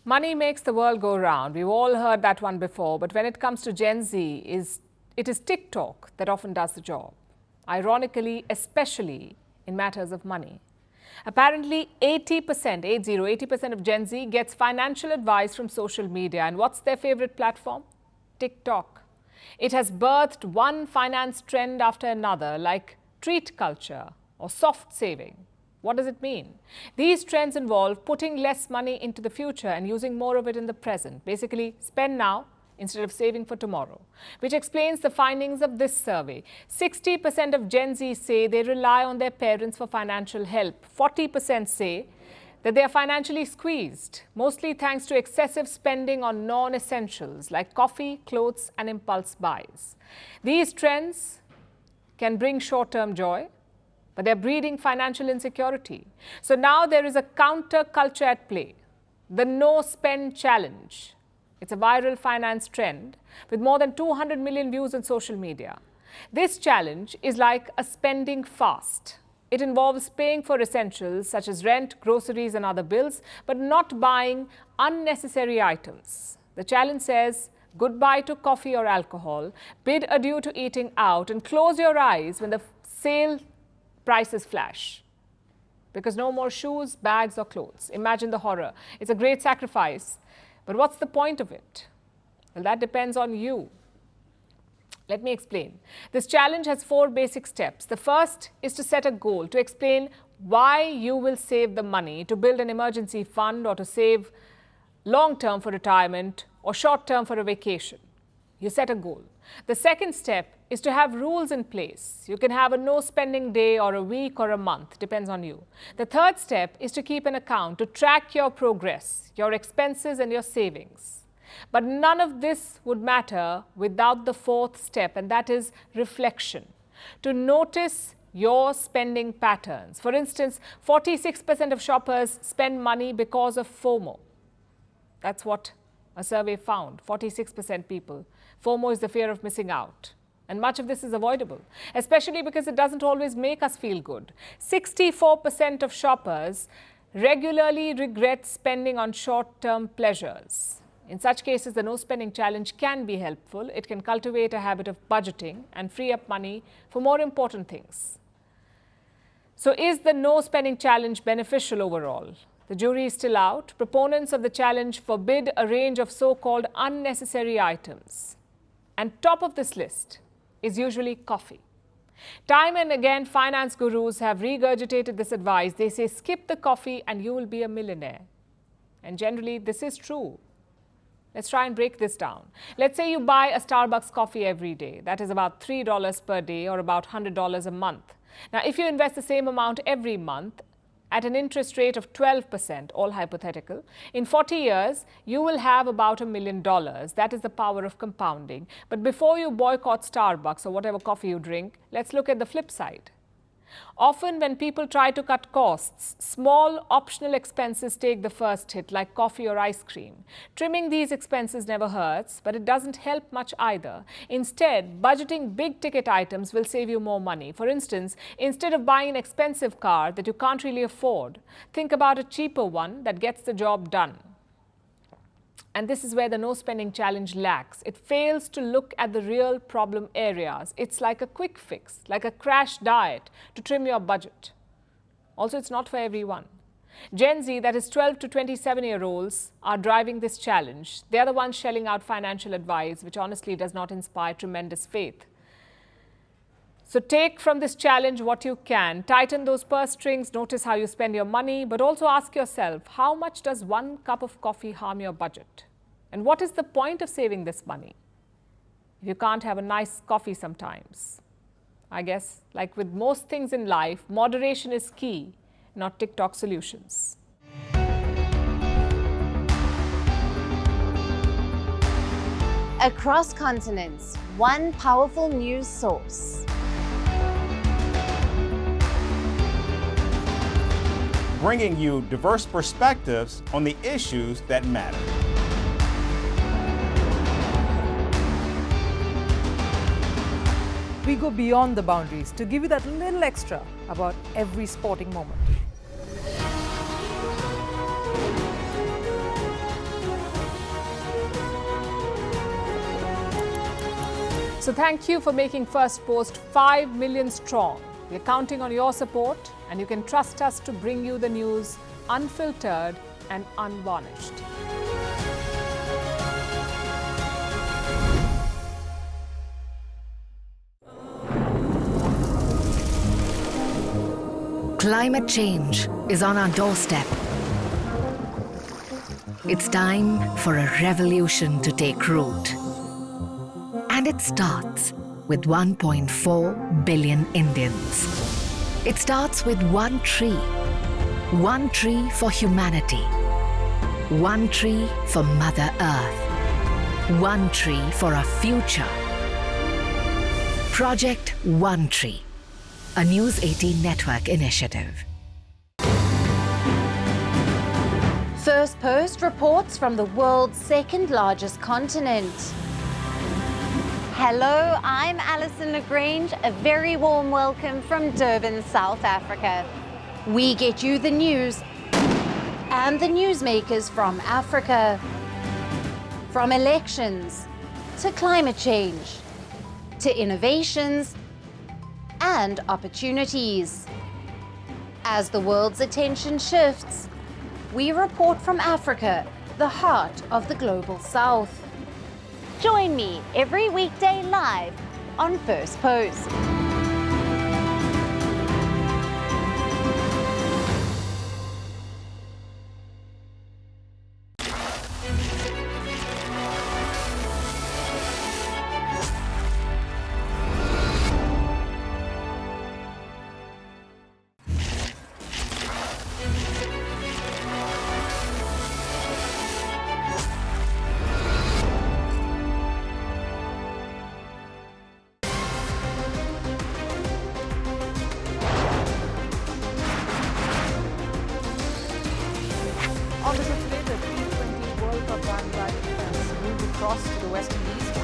Money makes the world go round. We've all heard that one before, but when it comes to Gen Z, it is TikTok that often does the job. Ironically, especially in matters of money. Apparently, 80% of Gen Z gets financial advice from social media. And what's their favorite platform? TikTok. It has birthed one finance trend after another, like treat culture or soft saving. What does it mean? These trends involve putting less money into the future and using more of it in the present. Basically, spend now instead of saving for tomorrow, which explains the findings of this survey. 60% of Gen Z say they rely on their parents for financial help. 40% say that they are financially squeezed, mostly thanks to excessive spending on non-essentials like coffee, clothes, and impulse buys. These trends can bring short-term joy, but they're breeding financial insecurity. So now there is a counter-culture at play, the no-spend challenge. It's a viral finance trend with more than 200 million views on social media. This challenge is like a spending fast. It involves paying for essentials such as rent, groceries, and other bills, but not buying unnecessary items. The challenge says goodbye to coffee or alcohol, bid adieu to eating out, and close your eyes when the sale prices flash. Because no more shoes, bags, or clothes. Imagine the horror. It's a great sacrifice. But what's the point of it? Well, that depends on you. Let me explain. This challenge has 4 basic steps. The first is to set a goal, to explain why you will save the money, to build an emergency fund or to save long-term for retirement or short-term for a vacation. You set a goal. The second step is to have rules in place. You can have a no spending day or a week or a month, depends on you. The third step is to keep an account, to track your progress, your expenses and your savings. But none of this would matter without the fourth step, and that is reflection. To notice your spending patterns. For instance, 46% of shoppers spend money because of FOMO. That's what a survey found, 46% people. FOMO is the fear of missing out. And much of this is avoidable, especially because it doesn't always make us feel good. 64% of shoppers regularly regret spending on short-term pleasures. In such cases, the no spending challenge can be helpful. It can cultivate a habit of budgeting and free up money for more important things. So is the no spending challenge beneficial overall? The jury is still out. Proponents of the challenge forbid a range of so-called unnecessary items. And top of this list is usually coffee. Time and again, finance gurus have regurgitated this advice. They say, skip the coffee and you will be a millionaire. And generally, this is true. Let's try and break this down. Let's say you buy a Starbucks coffee every day. That is about $3 per day or about $100 a month. Now, if you invest the same amount every month, at an interest rate of 12%, all hypothetical, in 40 years, you will have about $1 million. That is the power of compounding. But before you boycott Starbucks or whatever coffee you drink, let's look at the flip side. Often when people try to cut costs, small optional expenses take the first hit, like coffee or ice cream. Trimming these expenses never hurts, but it doesn't help much either. Instead, budgeting big ticket items will save you more money. For instance, instead of buying an expensive car that you can't really afford, think about a cheaper one that gets the job done. And this is where the no spending challenge lacks. It fails to look at the real problem areas. It's like a quick fix, like a crash diet to trim your budget. Also, it's not for everyone. Gen Z, that is 12 to 27-year-olds, are driving this challenge. They are the ones shelling out financial advice, which honestly does not inspire tremendous faith. So take from this challenge what you can. Tighten those purse strings, notice how you spend your money, but also ask yourself, how much does 1 cup of coffee harm your budget? And what is the point of saving this money if you can't have a nice coffee sometimes? I guess, like with most things in life, moderation is key, not TikTok solutions. Across continents, one powerful news source. Bringing you diverse perspectives on the issues that matter. We go beyond the boundaries to give you that little extra about every sporting moment. So thank you for making Firstpost 5 million strong. We're counting on your support, and you can trust us to bring you the news unfiltered and unvarnished. Climate change is on our doorstep. It's time for a revolution to take root. And it starts with 1.4 billion Indians. It starts with one tree. One tree for humanity. One tree for Mother Earth. One tree for a future. Project One Tree, a News 18 network initiative. Firstpost reports from the world's second largest continent. Hello, I'm Alison Lagrange. A very warm welcome from Durban, South Africa. We get you the news and the newsmakers from Africa. From elections to climate change to innovations and opportunities. As the world's attention shifts, we report from Africa, the heart of the global South. Join me every weekday live on Firstpost. On the today, the T20 World Cup bandwagon has moved across to the West Indies.